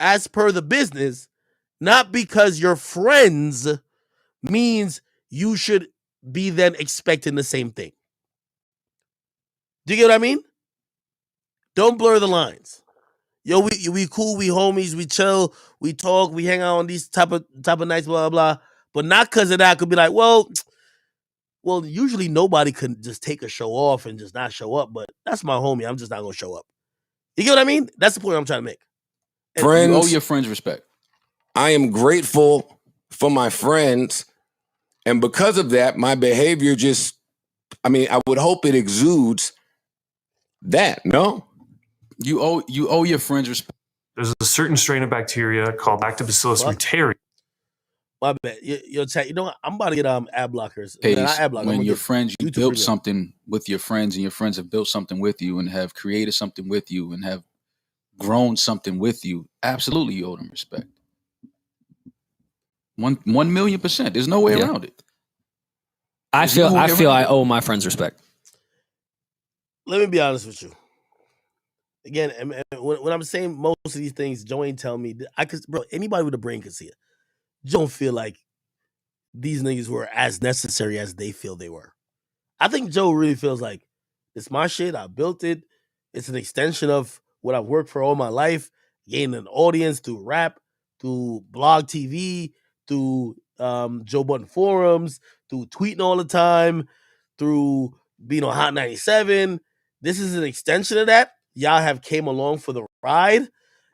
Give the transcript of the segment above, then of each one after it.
as per the business, not because you're friends means you should be then expecting the same thing. Do you get what I mean? Don't blur the lines. Yo, we cool, we homies, we chill, we talk, we hang out on these type of nights, blah, blah, blah. But not because of that could be like, well, usually nobody can just take a show off and just not show up, but that's my homie. I'm just not going to show up. You get what I mean? That's the point I'm trying to make. Friends, you owe your friends respect. I am grateful for my friends. And because of that, my behavior I would hope it exudes that, no? You owe your friends respect. There's a certain strain of bacteria called Lactobacillus reuteri. My bad. Yo, chat. You know what? I'm about to get ad blockers. When your friends, you built something with your friends, and your friends have built something with you, and have created something with you, and have grown something with you. Absolutely, you owe them respect. 1,000,000%. There's no way around it. I feel I owe my friends respect. Let me be honest with you. Again, when I'm saying most of these things, Joe ain't telling me. Bro, anybody with a brain can see it. Joe don't feel like these niggas were as necessary as they feel they were. I think Joe really feels like it's my shit. I built it. It's an extension of what I've worked for all my life, gaining an audience through rap, through blog TV, through Joe Budden forums, through tweeting all the time, through being on Hot 97. This is an extension of that. Y'all have came along for the ride.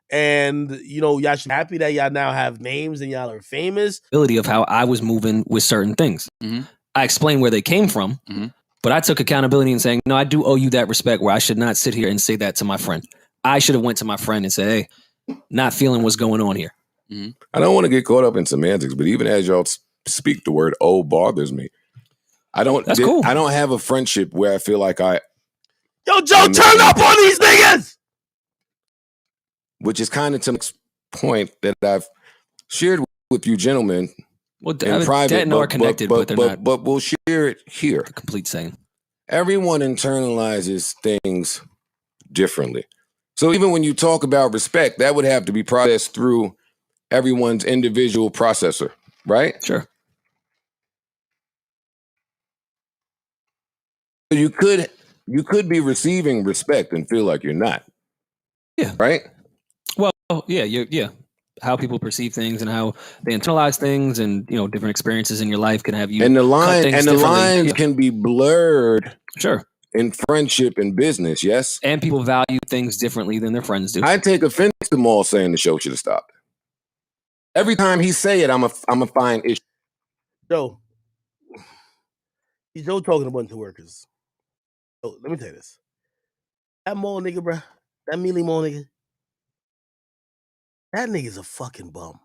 And, y'all should be happy that y'all now have names and y'all are famous. Ability of how I was moving with certain things. Mm-hmm. I explained where they came from, but I took accountability in saying, no, I do owe you that respect where I should not sit here and say that to my friend. I should have went to my friend and said, hey, not feeling what's going on here. Mm-hmm. I don't want to get caught up in semantics, but even as y'all speak, the word "oh" bothers me. That's cool. I don't have a friendship where I feel like Yo, Joe, turn up on these niggas! Which is kind of to the point that I've shared with you gentlemen in private. That and are connected, but they're not. But we'll share it here. The complete same. Everyone internalizes things differently. So even when you talk about respect, that would have to be processed through everyone's individual processor, right? Sure. You could be receiving respect and feel like you're not. Yeah. Right? Well, yeah. How people perceive things and how they internalize things, and different experiences in your life can have you. And the lines can be blurred. Sure. In friendship and business, yes. And people value things differently than their friends do. I take offense to Maul saying the show should have stopped. Every time he say it, I'm a fine issue. Joe talking to a bunch of workers. Oh, let me tell you this. That Maul nigga, bro. That Mealy Maul nigga. That nigga's a fucking bum.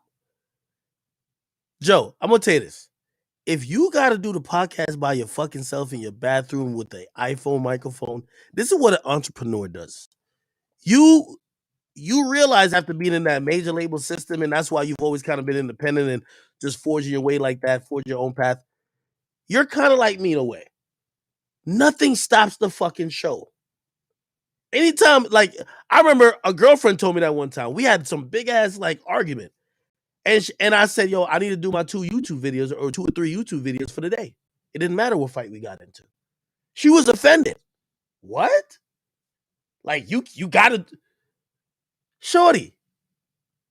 Joe, I'm gonna tell you this. If you gotta do the podcast by your fucking self in your bathroom with the iPhone microphone, this is what an entrepreneur does. You realize after being in that major label system, and that's why you've always kind of been independent and just forging your way like that, forge your own path. You're kind of like me in a way. Nothing stops the fucking show. Anytime, like, I remember a girlfriend told me that one time. We had some big ass argument. And I said, yo, I need to do my 2 YouTube videos or 2 or 3 YouTube videos for the day. It didn't matter what fight we got into. She was offended. What? Like, you gotta... Shorty,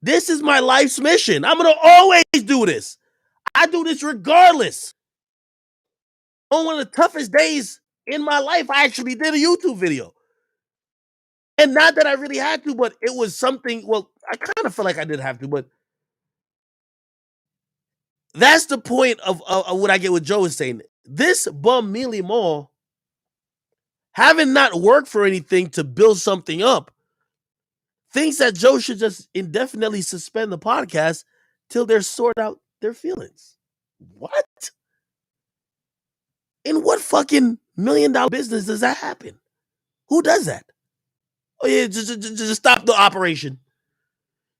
this is my life's mission. I'm gonna always do this. I do this regardless. On one of the toughest days in my life, I actually did a YouTube video. And not that I really had to, but it was something, well, I kind of feel like I did have to, but that's the point of what I get what Joe is saying. This bum Mealy Maul, having not worked for anything to build something up, thinks that Joe should just indefinitely suspend the podcast till they're sort out their feelings. What? In what fucking $1 million business does that happen? Who does that? Oh yeah, just stop the operation.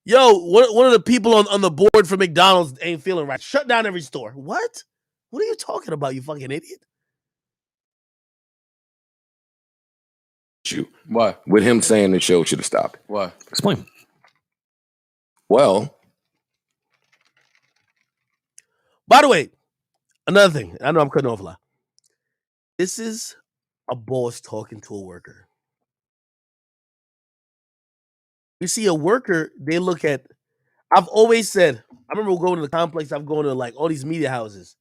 Yo, one of the people on the board for McDonald's ain't feeling right. Shut down every store. What? What are you talking about, you fucking idiot? Why? With him saying the show should have stopped. Why? Explain. Well, by the way, another thing. I know I'm cutting off a lot. This is a boss talking to a worker. You see a worker, they look at, I've always said, I remember going to the complex, I've gone to like all these media houses.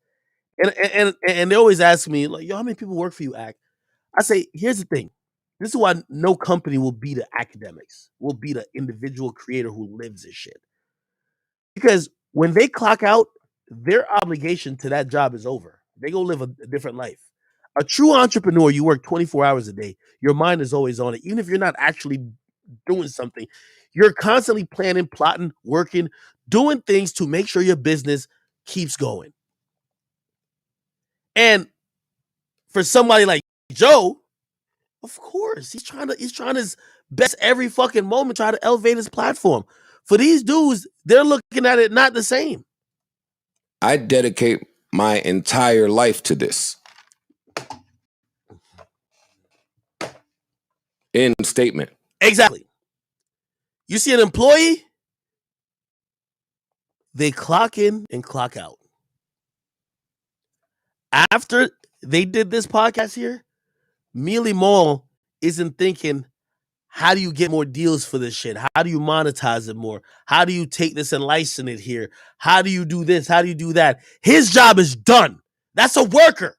And they always ask me, like, yo, how many people work for you, Ak? I say, here's the thing. This is why no company will be the academics, will be the individual creator who lives this shit. Because when they clock out, their obligation to that job is over. They go live a different life. A true entrepreneur, you work 24 hours a day. Your mind is always on it. Even if you're not actually doing something, you're constantly planning, plotting, working, doing things to make sure your business keeps going. And for somebody like Joe, of course, he's trying his best every fucking moment, try to elevate his platform. For these dudes, they're looking at it not the same. I dedicate my entire life to this. End statement. Exactly. You see an employee, they clock in and clock out. After they did this podcast here, Mealy Mall isn't thinking, how do you get more deals for this shit? How do you monetize it more? How do you take this and license it here? How do you do this? How do you do that? His job is done. That's a worker.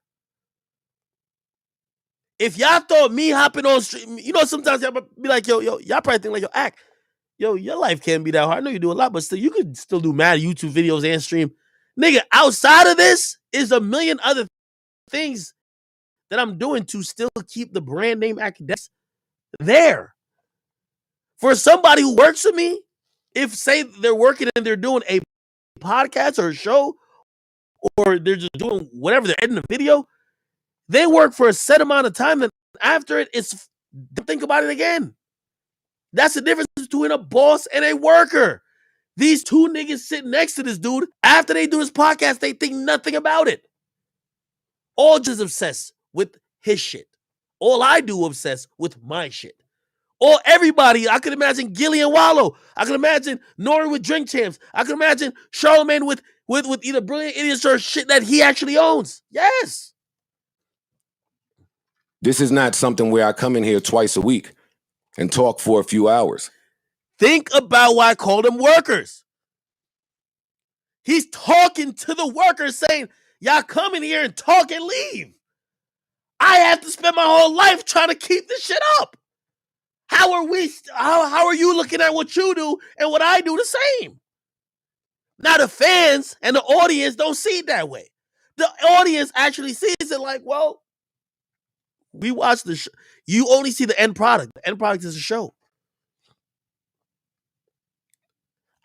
If y'all thought me hopping on stream, you know, sometimes y'all be like, yo, y'all probably think like, yo, Ak, yo, your life can't be that hard. I know you do a lot, but still, you could still do mad YouTube videos and stream. Nigga, outside of this is a million other things that I'm doing to still keep the brand name Akademiks there. For somebody who works with me, if say they're working and they're doing a podcast or a show, or they're just doing whatever, they're editing a video, they work for a set amount of time, and after it, it's think about it again. That's the difference between a boss and a worker. These two niggas sitting next to this dude, after they do this podcast, they think nothing about it. All just obsessed with his shit. All I do obsess with my shit. Or everybody, I could imagine Gilly and Wallow. I could imagine Nori with Drink Champs. I could imagine Charlamagne with either Brilliant Idiots or shit that he actually owns. Yes. This is not something where I come in here twice a week and talk for a few hours. Think about why I call them workers. He's talking to the workers saying, y'all come in here and talk and leave. I have to spend my whole life trying to keep this shit up. How are you looking at what you do and what I do the same? Now the fans and the audience don't see it that way. The audience actually sees it like, well, we watch the show. You only see the end product. The end product is a show.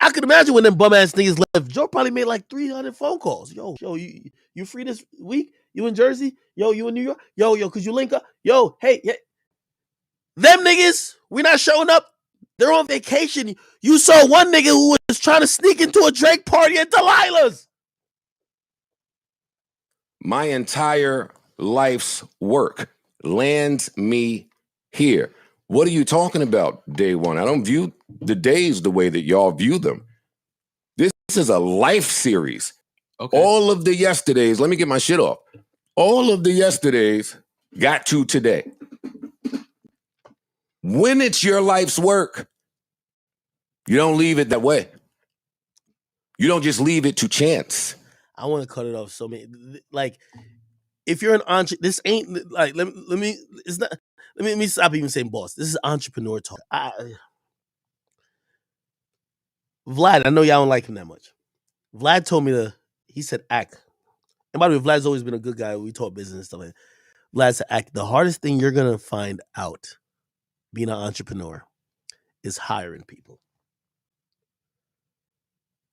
I could imagine when them bum ass niggas left, Joe probably made like 300 phone calls. Yo, you free this week? You in Jersey? Yo, you in New York? Yo, could you link up? Yo, hey, yeah. Them niggas, we not showing up. They're on vacation. You saw one nigga who was trying to sneak into a Drake party at Delilah's. My entire life's work lands me here. What are you talking about, day one? I don't view the days the way that y'all view them. This is a life series. Okay. All of the yesterdays, let me get my shit off. All of the yesterdays got to today. When it's your life's work, you don't leave it that way. You don't just leave it to chance. I want to cut it off so many. Like, if you're an entrepreneur, this ain't like. Let me. It's not. Let me stop even saying boss. This is entrepreneur talk. Vlad, I know y'all don't like him that much. Vlad told me he said, Ak. And by the way, Vlad's always been a good guy. We talk business and stuff like that. Vlad said, Ak, the hardest thing you're going to find out being an entrepreneur is hiring people.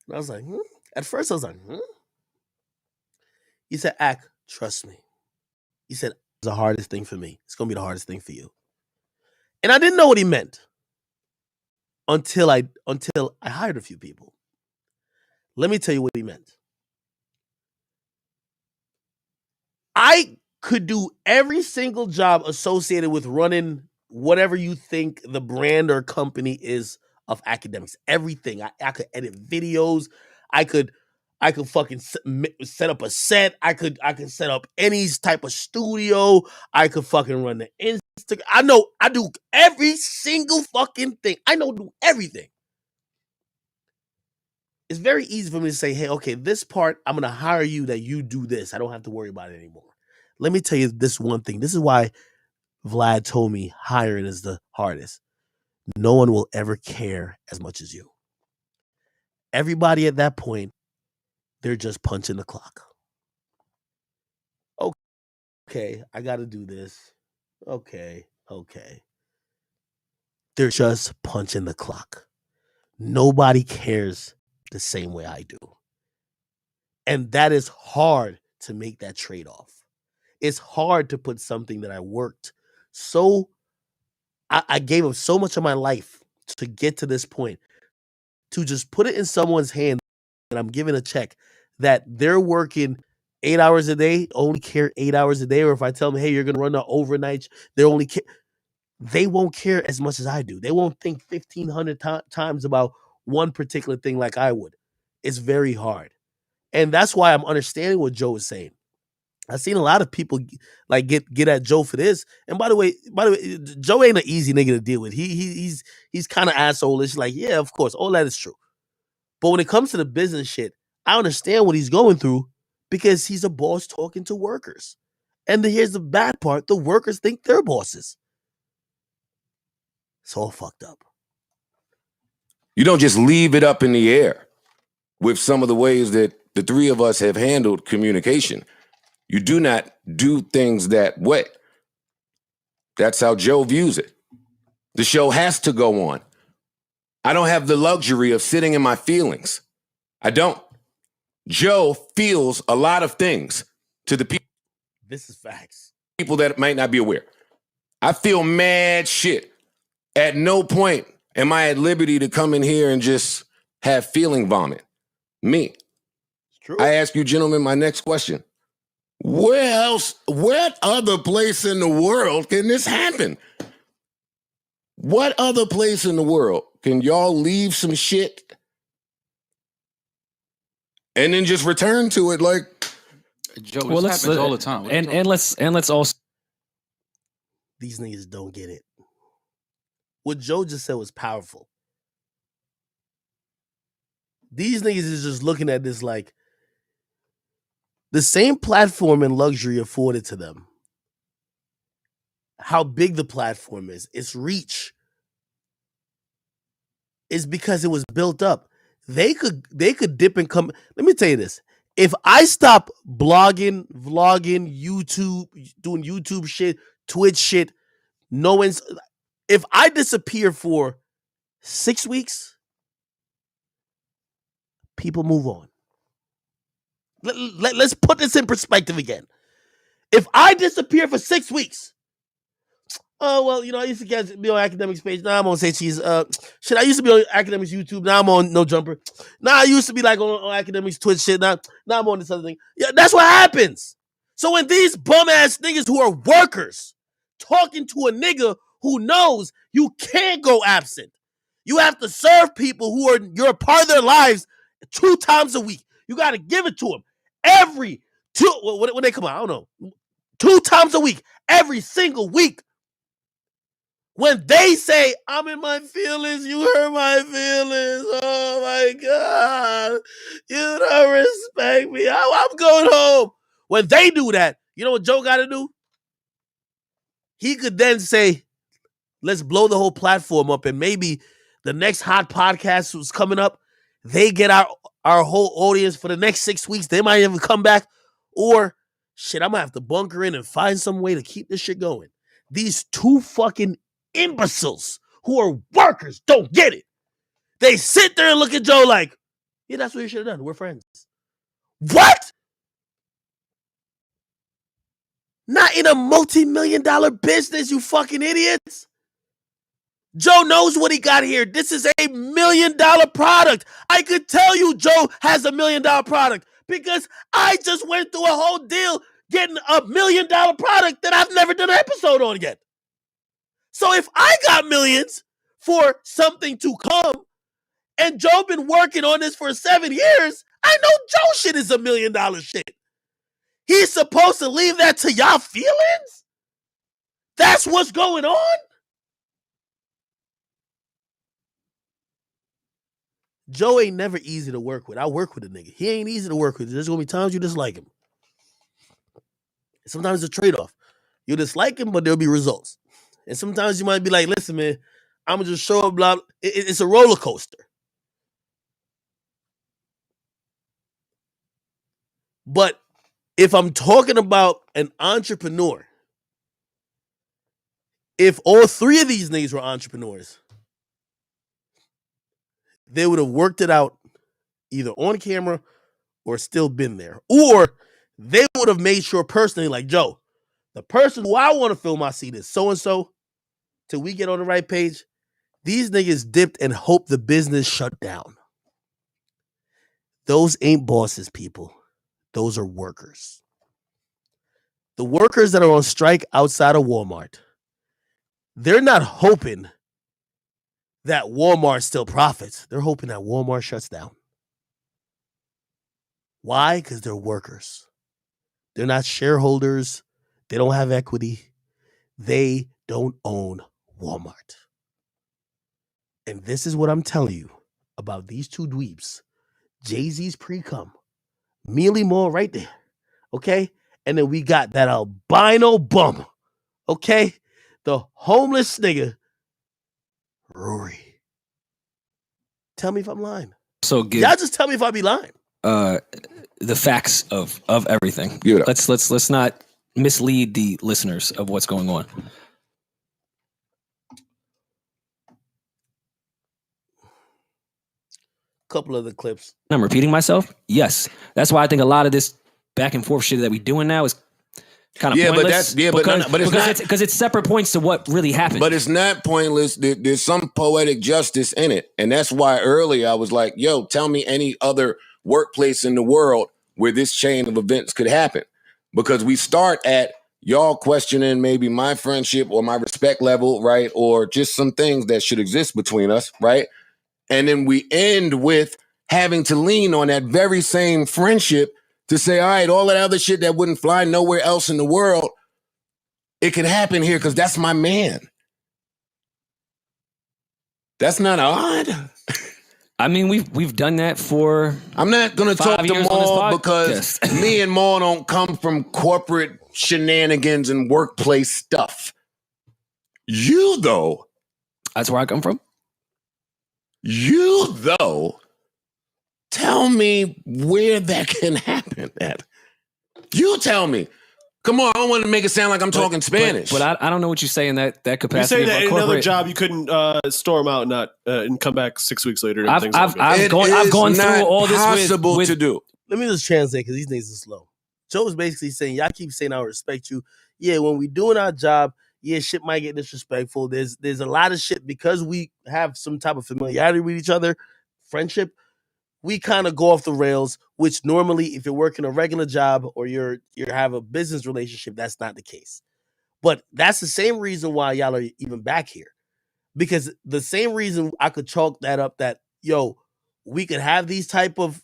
And I was like, At first I was like, He said, Ak, trust me. He said, it's the hardest thing for me. It's going to be the hardest thing for you. And I didn't know what he meant until I hired a few people. Let me tell you what he meant. I could do every single job associated with running whatever you think the brand or company is of academics. Everything. I could edit videos. I could fucking set up a set. I could set up any type of studio. I could fucking run the Instagram. I do every single fucking thing. I do everything. It's very easy for me to say, hey, okay, this part, I'm going to hire you that you do this. I don't have to worry about it anymore. Let me tell you this one thing. This is why Vlad told me hiring is the hardest. No one will ever care as much as you. Everybody at that point, they're just punching the clock. Okay, I got to do this. Okay. They're just punching the clock. Nobody cares the same way I do. And that is hard to make that trade-off. It's hard to put something that I worked so, I gave up so much of my life to get to this point, to just put it in someone's hand that I'm giving a check that they're working 8 hours a day, only care 8 hours a day. Or if I tell them, hey, you're going to run the overnight, they won't care as much as I do. They won't think 1,500 times about one particular thing like I would. It's very hard. And that's why I'm understanding what Joe is saying. I've seen a lot of people like get at Joe for this. And by the way, Joe ain't an easy nigga to deal with. He's kind of asshole-ish. Like, yeah, of course, all that is true. But when it comes to the business shit, I understand what he's going through because he's a boss talking to workers. And here's the bad part. The workers think they're bosses. It's all fucked up. You don't just leave it up in the air with some of the ways that the three of us have handled communication. You do not do things that way. That's how Joe views it. The show has to go on. I don't have the luxury of sitting in my feelings. I don't. Joe feels a lot of things to the people. This is facts. People that might not be aware. I feel mad shit. At no point am I at liberty to come in here and just have feeling vomit. Me. It's true. I ask you, gentlemen, my next question. What other place in the world can this happen? What other place in the world can y'all leave some shit and then just return to it like Joe, this happens all the time. And let's also, these niggas don't get it. What Joe just said was powerful. These niggas is just looking at this like the same platform and luxury afforded to them. How big the platform is, its reach, is because it was built up. They could dip and come. Let me tell you this. If I stop blogging, vlogging, YouTube, doing YouTube shit, Twitch shit, if I disappear for 6 weeks, people move on. Let's put this in perspective again. If I disappear for 6 weeks, oh, well, I used to be on Academics page. Now I'm on Say Cheese. Shit, I used to be on Academics YouTube. Now I'm on No Jumper. Now I used to be like on Academics Twitch shit. Now I'm on this other thing. Yeah, that's what happens. So when these bum ass niggas who are workers talking to a nigga who knows you can't go absent, you have to serve people you're a part of their lives 2 times a week. You got to give it to them every when they come out. I don't know, 2 times a week, every single week. When they say, I'm in my feelings, you hurt my feelings. Oh my God. You don't respect me. I'm going home. When they do that, you know what Joe got to do? He could then say, let's blow the whole platform up. And maybe the next hot podcast was coming up. They get our whole audience for the next 6 weeks. They might even come back. Or, shit, I'm going to have to bunker in and find some way to keep this shit going. These 2 fucking imbeciles who are workers don't get it. They sit there and look at Joe like, yeah, that's what you should have done. We're friends. What? Not in a multi-million-dollar business, you fucking idiots. Joe knows what he got here. This is a $1 million product. I could tell you Joe has a $1 million product because I just went through a whole deal getting a $1 million product that I've never done an episode on yet. So if I got millions for something to come. And Joe been working on this for 7 years. I know Joe shit is $1 million shit. He's supposed to leave that to y'all feelings? That's what's going on? Joe ain't never easy to work with. I work with a nigga. He ain't easy to work with. There's gonna be times you dislike him. Sometimes it's a trade-off. You dislike him, but there'll be results. And sometimes you might be like, listen, man, I'm gonna just show up, blah. It's a roller coaster. But if I'm talking about an entrepreneur, if all three of these niggas were entrepreneurs, they would have worked it out either on camera or still been there. Or they would have made sure personally, like, Joe, the person who I want to fill my seat is so-and-so. Till we get on the right page, these niggas dipped and hoped the business shut down. Those ain't bosses, people. Those are workers. The workers that are on strike outside of Walmart, they're not hoping that Walmart still profits. They're hoping that Walmart shuts down. Why? Because they're workers. They're not shareholders. They don't have equity. They don't own Walmart. And this is what I'm telling you about these two dweebs. Jay-Z's pre-cum. Mealy Mall right there. Okay? And then we got that albino bum. Okay? The homeless nigga, Rory. Tell me if I'm lying. So y'all just tell me if I be lying. The facts of everything. Let's not mislead the listeners of what's going on. Couple of the clips. I'm repeating myself. Yes, that's why I think a lot of this back and forth shit that we doing now is kind of pointless. Because it's separate points to what really happened. But it's not pointless. There's some poetic justice in it, and that's why earlier I was like, "Yo, tell me any other workplace in the world where this chain of events could happen," because we start at y'all questioning maybe my friendship or my respect level, right, or just some things that should exist between us, right. And then we end with having to lean on that very same friendship to say, all right, all that other shit that wouldn't fly nowhere else in the world, it can happen here because that's my man. That's not odd. I mean, we've done that for. I'm not going to talk to Maul because me and Maul don't come from corporate shenanigans and workplace stuff. You, though. That's where I come from. You, though, tell me where that can happen at. You tell me. Come on, I don't want to make it sound like I'm talking Spanish. But I don't know what you say in that capacity. You say that in another job you couldn't storm out and come back 6 weeks later. And I've gone through all this possible to do. Let me just translate because these niggas are slow. Joe is basically saying, y'all keep saying I respect you. Yeah, when we doing our job, yeah, shit might get disrespectful. There's a lot of shit because we have some type of familiarity with each other, friendship. We kind of go off the rails, which normally if you're working a regular job or you have a business relationship, that's not the case. But that's the same reason why y'all are even back here. Because the same reason I could chalk that up that, yo, we could have these type of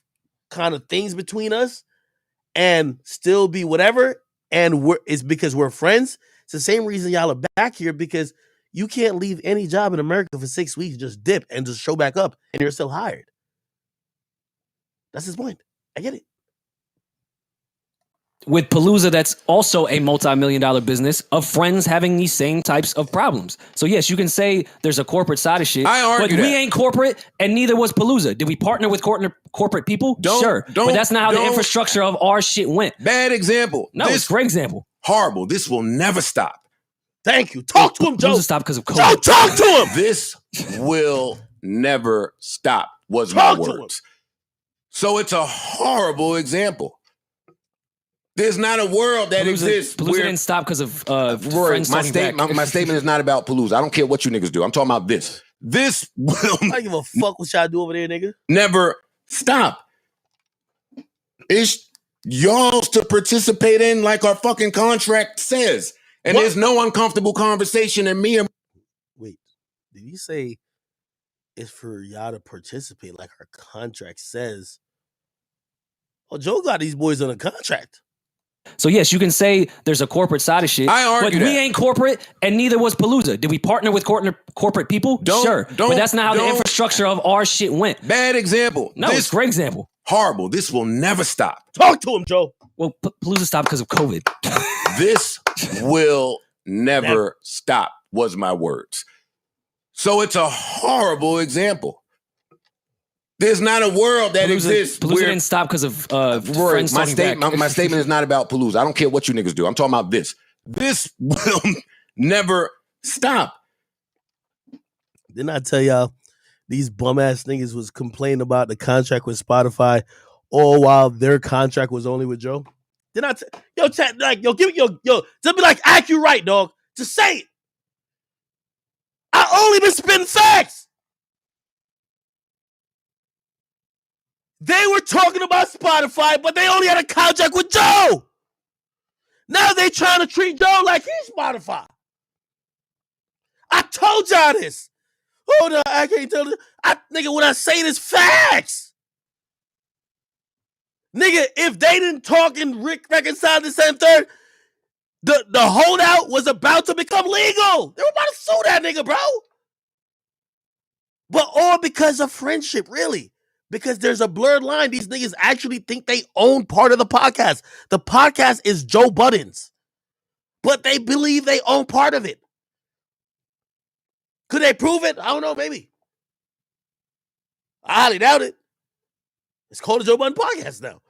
kind of things between us and still be whatever, and it's because we're friends. It's the same reason y'all are back here because you can't leave any job in America for 6 weeks, just dip and just show back up and you're still hired. That's his point. I get it. With Palooza, that's also a multi-million-dollar business of friends having these same types of problems. So yes, you can say there's a corporate side of shit. I argue but we ain't corporate, and neither was Palooza. Did we partner with corporate people? Sure. But that's not how the infrastructure of our shit went. Bad example. No, it's a great example. Horrible. This will never stop. Thank you. Talk to him, Joe. Palooza stopped because of COVID. Joe, talk to him. This will never stop, was my words. So it's a horrible example. There's not a world that exists. Palooza didn't stop because of Rory, my statement is not about Palooza. I don't care what you niggas do. I'm talking about this. This will I don't give a fuck what y'all do over there, nigga. Never stop. It's y'all's to participate in like our fucking contract says. And there's no uncomfortable conversation and me and... Wait, did you say is for y'all to participate like our contract says. Well, Joe got these boys on a contract. So yes, you can say there's a corporate side of shit, I argue but we that. ain't corporate, and neither was Palooza. Did we partner with corporate people? Sure, but that's not how the infrastructure of our shit went. Bad example. No, it's a great example. Horrible. This will never stop. Talk to him, Joe. Well, Palooza stopped because of COVID. This will never stop, was my words. So it's a horrible example. There's not a world that exists. Palooza didn't stop because of Rory, friends my talking back. statement is not about Palooza. I don't care what you niggas do. I'm talking about this. This will never stop. Didn't I tell y'all these bum ass niggas was complaining about the contract with Spotify, all while their contract was only with Joe? Didn't I yo, chat, like, yo, give me yo, just be like, act you right, dog. Just say it. I only been spitting facts. They were talking about Spotify, but they only had a contract with Joe. Now they trying to treat Joe like he's Spotify. I told y'all this. Hold on, I can't tell you. Nigga, when I say this, facts. Nigga, if they didn't talk and reconcile the same third, the holdout was about to become legal. They were about to sue that nigga, bro. But all because of friendship, really. Because there's a blurred line. These niggas actually think they own part of the podcast. The podcast is Joe Buddens. But they believe they own part of it. Could they prove it? I don't know, maybe. I highly doubt it. It's called the Joe Budden Podcast now.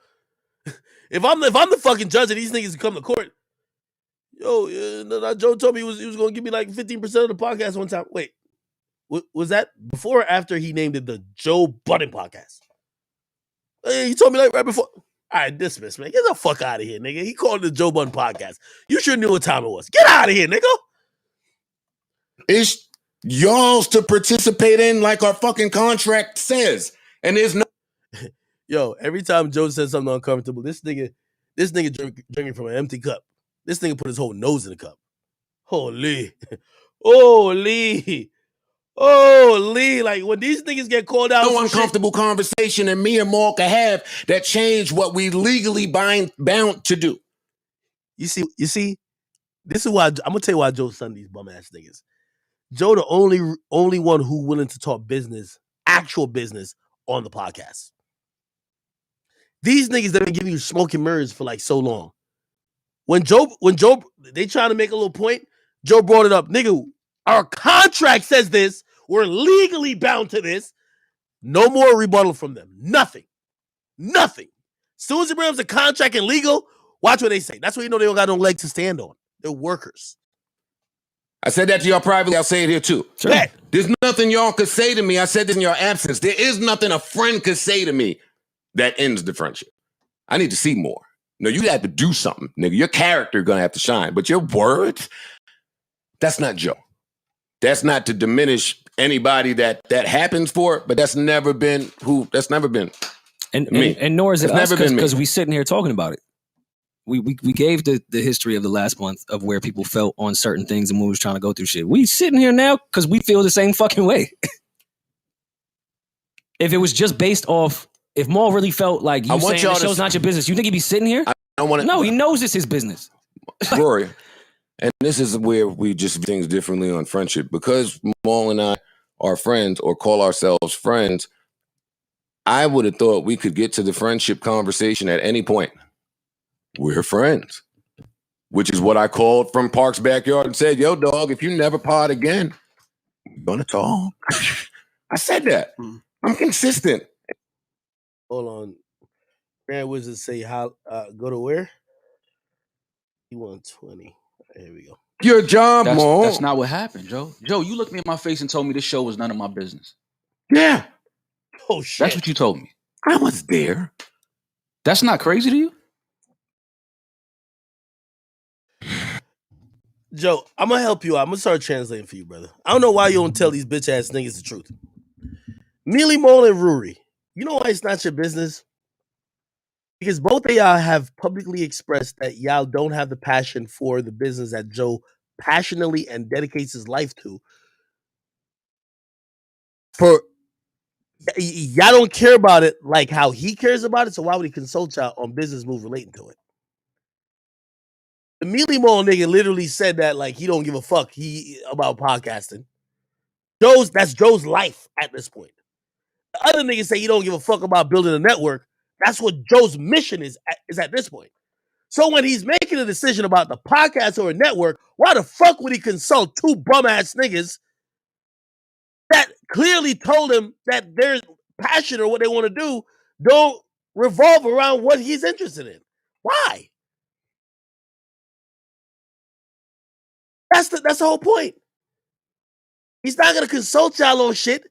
If I'm the fucking judge and these niggas come to court, Joe told me he was going to give me like 15% of the podcast one time. Wait. Was that before or after he named it the Joe Budden Podcast? He told me like right before. All right, dismiss, man. Get the fuck out of here, nigga. He called it the Joe Budden Podcast. You sure knew what time it was. Get out of here, nigga. It's y'all's to participate in like our fucking contract says. And there's no... Yo, every time Joe says something uncomfortable, this nigga drinking from an empty cup. This nigga put his whole nose in the cup. Holy. Like when these niggas get called out, no uncomfortable conversation that me and Mark have that change what we legally bound to do. You see, this is why I'm gonna tell you why Joe's son these bum ass niggas. Joe the only one who willing to talk business, actual business on the podcast. These niggas that been giving you smoke and mirrors for like so long. When Joe they trying to make a little point, Joe brought it up. Nigga, our contract says this. We're legally bound to this. No more rebuttal from them. Nothing. As soon as it brings the contract and legal, watch what they say. That's why you know they don't got no leg to stand on. They're workers. I said that to y'all privately. I'll say it here too. Sure. There's nothing y'all could say to me. I said this in your absence. There is nothing a friend could say to me that ends the friendship. I need to see more. No, you have to do something, nigga. Your character gonna have to shine. But your words, that's not Joe. That's not to diminish anybody that happens for, but that's never been me. And nor is it us because we sitting here talking about it. We gave the history of the last month of where people felt on certain things and when we was trying to go through shit. We sitting here now because we feel the same fucking way. If it was just based off, if Maul really felt like you saying the show's not your business, you think he'd be sitting here? No, he knows it's his business. Rory, and this is where we just do things differently on friendship. Because Maul and I are friends or call ourselves friends, I would have thought we could get to the friendship conversation at any point. We're friends, which is what I called from Park's backyard and said, yo, dog, if you never pod again, we're going to talk. I said that. I'm consistent. Hold on. Grand Wizard say, how go to where? He won 20. Here we go. Your job, Mo. That's not what happened, Joe. Joe, you looked me in my face and told me this show was none of my business. Yeah. Oh, shit. That's what you told me. I was there. That's not crazy to you? Joe, I'm going to help you out. I'm going to start translating for you, brother. I don't know why you don't tell these bitch-ass niggas the truth. Mealy Mole and Rory, you know why it's not your business? Because both of y'all have publicly expressed that y'all don't have the passion for the business that Joe passionately and dedicates his life to. For Y'all don't care about it like how he cares about it, so why would he consult y'all on business moves relating to it? The Mealy Mole nigga literally said that like he don't give a fuck about podcasting. That's Joe's life at this point. The other niggas say he don't give a fuck about building a network. That's what Joe's mission is at this point. So when he's making a decision about the podcast or a network, why the fuck would he consult two bum ass niggas that clearly told him that their passion or what they want to do don't revolve around what he's interested in? Why? That's the whole point. He's not gonna consult y'all on shit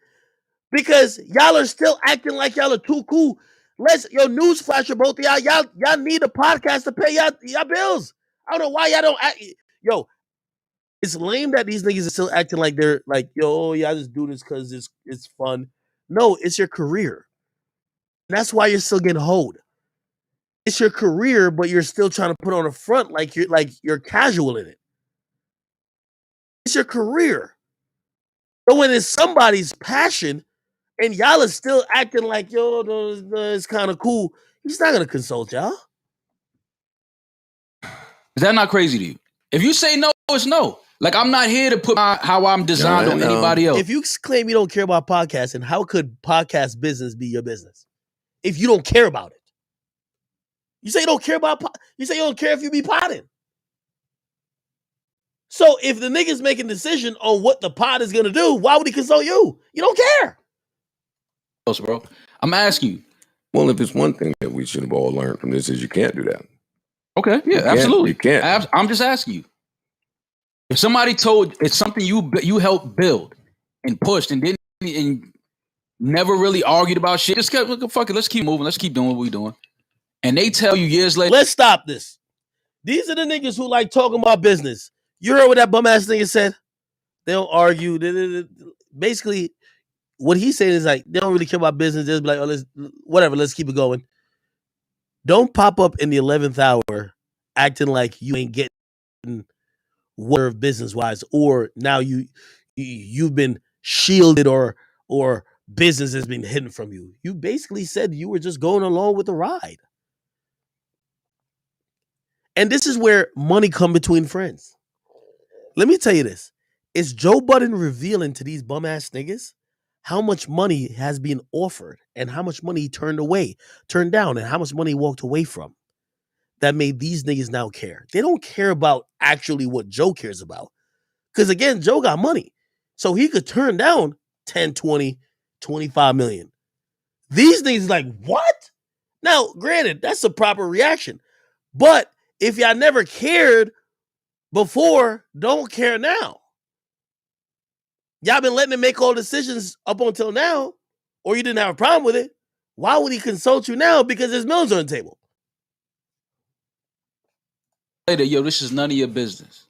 because y'all are still acting like y'all are too cool. Newsflash both of y'all. Y'all need a podcast to pay y'all bills. I don't know why y'all don't act. Yo, it's lame that these niggas are still acting like they're like, yo, y'all just do this because it's fun. No, it's your career. And that's why you're still getting hoed. It's your career, but you're still trying to put on a front like you're casual in it. It's your career. But when it's somebody's passion and y'all are still acting like, yo, it's kind of cool, he's not going to consult y'all. Is that not crazy to you? If you say no, it's no. Like, I'm not here to put how I'm designed on anybody else. If you claim you don't care about podcasting, how could podcast business be your business? If you don't care about it. You say you don't care about you say you don't care if you be potting. So if the nigga's making a decision on what the pod is gonna do, why would he consult you? You don't care. Bro, I'm asking you. Well, if it's one thing that we should have all learned from this is you can't do that. Okay, yeah, absolutely. You can't. I'm just asking you. If somebody told it's something you helped build and pushed and never really argued about shit, just kept fuck it, let's keep moving, let's keep doing what we're doing. And they tell you years later, let's stop this. These are the niggas who like talking about business. You heard what that bum ass nigga said? They don't argue. Basically, what he's saying is like they don't really care about business. They'll be like, oh, let's keep it going. Don't pop up in the 11th hour acting like you ain't getting word business wise, or now you've been shielded or business has been hidden from you. You basically said you were just going along with the ride. And this is where money come between friends. Let me tell you this. Is Joe Budden revealing to these bum ass niggas how much money has been offered and how much money he turned down, and how much money he walked away from that made these niggas now care? They don't care about actually what Joe cares about. Because again, Joe got money. So he could turn down 10, 20, 25 million. These niggas like, what? Now, granted, that's a proper reaction. But if y'all never cared before, don't care now. Y'all been letting him make all decisions up until now, or you didn't have a problem with it. Why would he consult you now? Because his millions on the table. Yo, this is none of your business.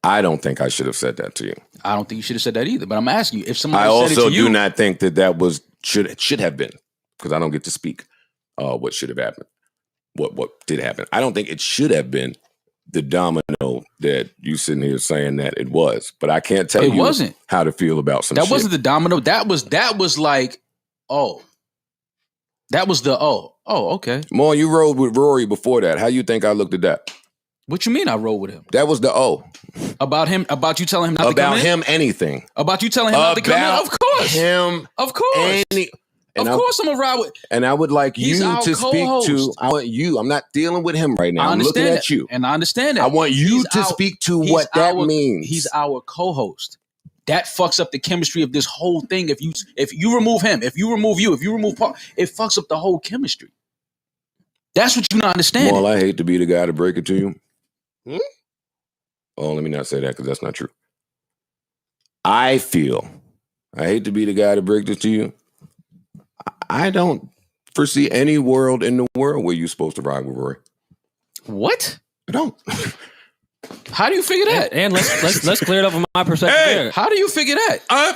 I don't think I should have said that to you. I don't think you should have said that either. But I'm asking you, if somebody I said it also to you, do not think that was should have been, because I don't get to speak what should have happened, what did happen. I don't think it should have been the domino that you sitting here saying that it was. But I can't tell you wasn't how to feel about some that shit. Wasn't the domino. That was like, oh. That was the okay. More, you rode with Rory before that. How you think I looked at that? What you mean I rode with him? That was the About him, about you telling him not to come in? About him, anything. About you telling him not to come in? Of course. Him. Of course. Of course I'm going to ride with. And I would like you to speak to, I want you, I'm not dealing with him right now. I'm looking at you. And I understand that. I want you to speak to what that means. He's our co-host. That fucks up the chemistry of this whole thing. If you remove him, if you remove you, if you remove Paul, it fucks up the whole chemistry. That's what you're not understanding. Well, I hate to be the guy to break it to you. Oh, let me not say that because that's not true. I hate to be the guy to break this to you. I don't foresee any world in the world where you're supposed to ride with Rory. What? I don't. How do you figure that? And let's clear it up from my perspective. Hey, how do you figure that? I'm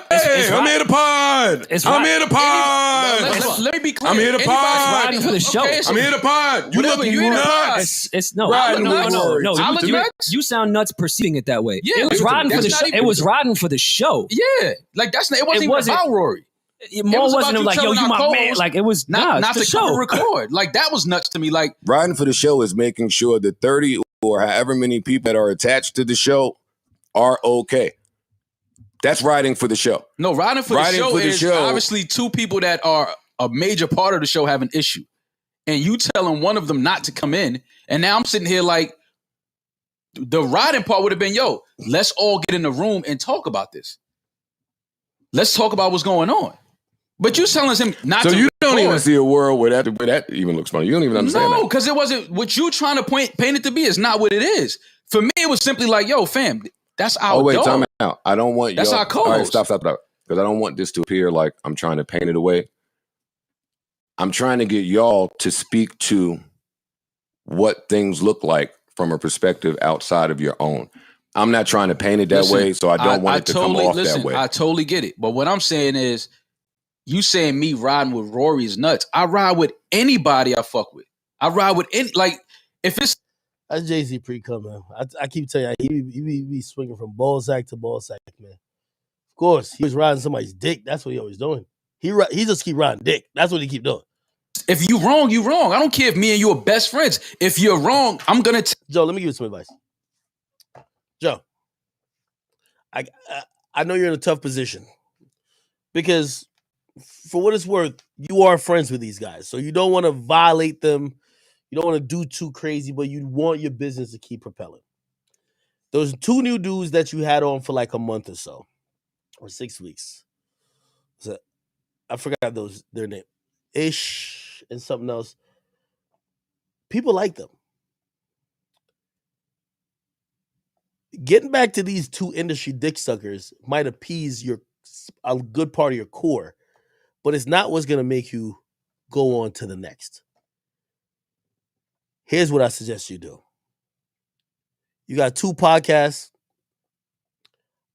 here to pod. I'm here to pod. Let me be clear. I'm here to pod. Riding for the show. Okay, I'm here to pod. You look nuts. It's no. Riding No. I look nuts? You sound nuts perceiving it that way. Yeah, it was riding for the show. It was riding for the show. Yeah, like it wasn't even about Rory. Maul wasn't about like, yo, telling you our my man. co-host Like, it was not it's to the show. come record. Like, that was nuts to me. Like, Riding for the show is making sure that 30 or however many people that are attached to the show are okay. That's riding for the show. no, riding for the show obviously two people that are a major part of the show have an issue. And you telling one of them not to come in. And now I'm sitting here like, the riding part would have been, yo, let's all get in the room and talk about this. Let's talk about what's going on. But you telling him not to. So you don't record. even see a world where that even looks funny. You don't even understand that. No, because it wasn't what you trying to paint it to be is not what it is. For me, it was simply like, yo, fam, that's our dog. Time out. I don't want that's y'all. Our co-host. All right, stop. Because I don't want this to appear like I'm trying to paint it away. I'm trying to get y'all to speak to what things look like from a perspective outside of your own. I'm not trying to paint it that way, so I don't want it to come off that way. I totally get it. But what I'm saying is, you saying me riding with Rory is nuts. I ride with anybody I fuck with. I ride with any, like, if it's... That's Jay-Z pre-cum, man. I keep telling you, he be swinging from ball sack to ball sack, man. Of course, he was riding somebody's dick. That's what he always doing. He just keep riding dick. That's what he keep doing. If you wrong, you wrong. I don't care if me and you are best friends. If you're wrong, I'm going to... Joe, let me give you some advice. Joe, I know you're in a tough position because for what it's worth, you are friends with these guys. So you don't want to violate them. You don't want to do too crazy, but you want your business to keep propelling. Those two new dudes that you had on for like a month or so, or 6 weeks. So I forgot their name. Ish and something else. People like them. Getting back to these two industry dick suckers might appease a good part of your core, but it's not what's going to make you go on to the next. Here's what I suggest you do. You got 2 podcasts.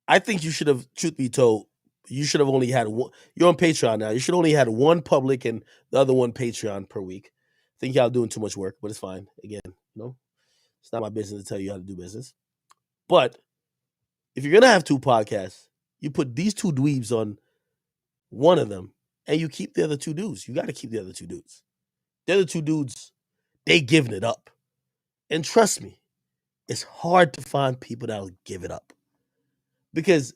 I think you should have, truth be told, you should have only had one. You're on Patreon now. You should only had one public and the other one Patreon per week. I think y'all doing too much work, but it's fine. Again, it's not my business to tell you how to do business. But if you're going to have 2 podcasts, you put these 2 dweebs on one of them and you keep the other 2 dudes. You got to keep the other 2 dudes. The other 2 dudes, they giving it up. And trust me, it's hard to find people that'll give it up. Because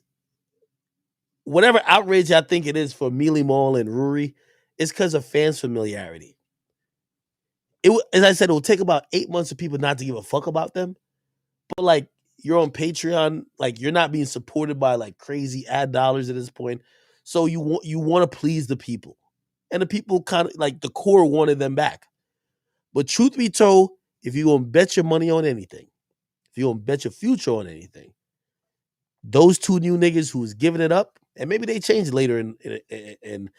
whatever outrage I think it is for Mealy Mall and Rory, it's because of fans' familiarity. As I said, it will take about 8 months for people not to give a fuck about them. But like, you're on Patreon, like you're not being supported by like crazy ad dollars at this point. So you want to please the people. And the people kind of like the core wanted them back. But truth be told, if you're going to bet your money on anything, if you're going to bet your future on anything, those 2 new niggas who was giving it up, and maybe they change later in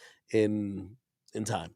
time.